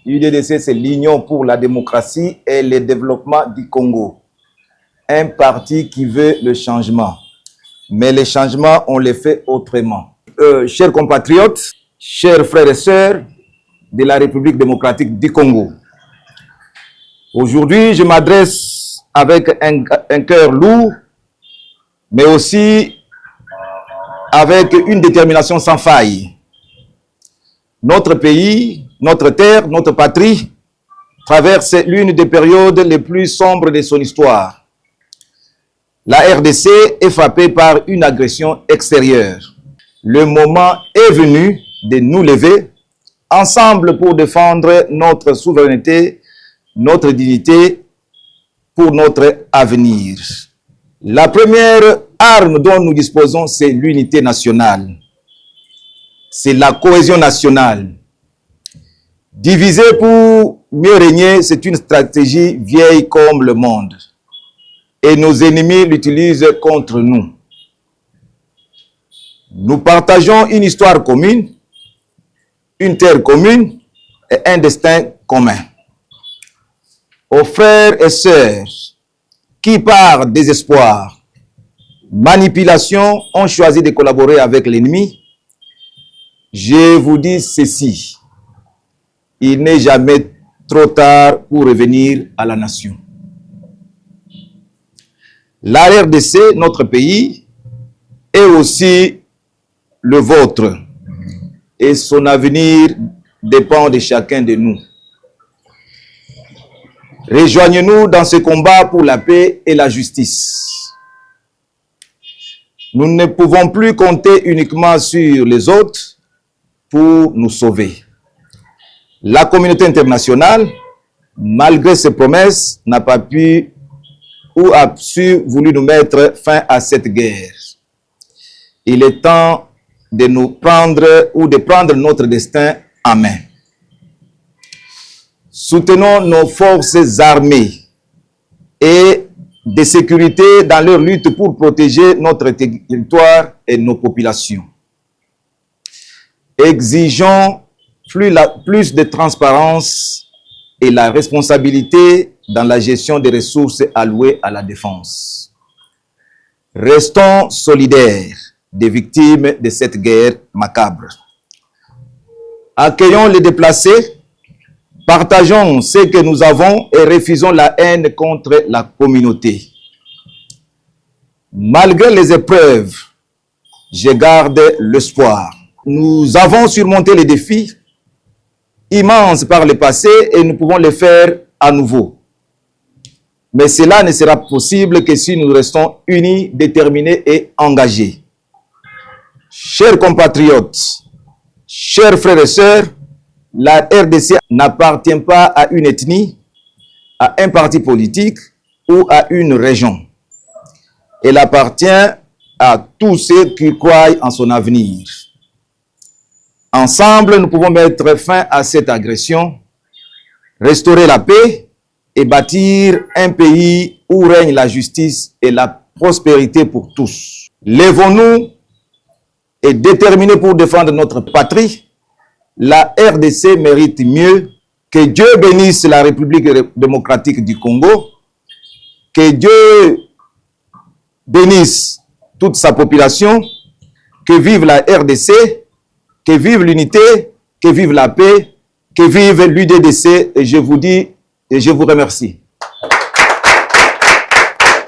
UDDC, c'est l'Union pour la démocratie et le développement du Congo. Un parti qui veut le changement. Mais les changements, on les fait autrement. Chers compatriotes, chers frères et sœurs de la République démocratique du Congo, aujourd'hui, je m'adresse avec un cœur lourd, mais aussi avec une détermination sans faille. Notre pays, notre terre, notre patrie traverse l'une des périodes les plus sombres de son histoire. La RDC est frappée par une agression extérieure. Le moment est venu de nous lever ensemble pour défendre notre souveraineté, notre dignité, pour notre avenir. La première arme dont nous disposons, c'est l'unité nationale. C'est la cohésion nationale. Diviser pour mieux régner, c'est une stratégie vieille comme le monde. Et nos ennemis l'utilisent contre nous. Nous partageons une histoire commune, une terre commune et un destin commun. Aux frères et sœurs qui, par désespoir, manipulation, ont choisi de collaborer avec l'ennemi, je vous dis ceci: il n'est jamais trop tard pour revenir à la nation. La RDC, notre pays, est aussi le vôtre et son avenir dépend de chacun de nous. Rejoignez-nous dans ce combat pour la paix et la justice. Nous ne pouvons plus compter uniquement sur les autres pour nous sauver. La communauté internationale, malgré ses promesses, n'a pas pu ou a voulu nous mettre fin à cette guerre. Il est temps de nous prendre ou de prendre notre destin en main. Soutenons nos forces armées et de sécurité dans leur lutte pour protéger notre territoire et nos populations. Exigeons plus de transparence et la responsabilité dans la gestion des ressources allouées à la défense. Restons solidaires des victimes de cette guerre macabre. Accueillons les déplacés, partageons ce que nous avons et refusons la haine contre la communauté. Malgré les épreuves, je garde l'espoir. Nous avons surmonté les défis immenses par le passé et nous pouvons les faire à nouveau. Mais cela ne sera possible que si nous restons unis, déterminés et engagés. Chers compatriotes, chers frères et sœurs, la RDC n'appartient pas à une ethnie, à un parti politique ou à une région. Elle appartient à tous ceux qui croient en son avenir. Ensemble, nous pouvons mettre fin à cette agression, restaurer la paix et bâtir un pays où règne la justice et la prospérité pour tous. Lèvons-nous et déterminés pour défendre notre patrie. La RDC mérite mieux. Que Dieu bénisse la République démocratique du Congo. Que Dieu bénisse toute sa population. Que vive la RDC. Que vive l'unité. Que vive la paix. Que vive l'UDDC. Et je vous dis et je vous remercie.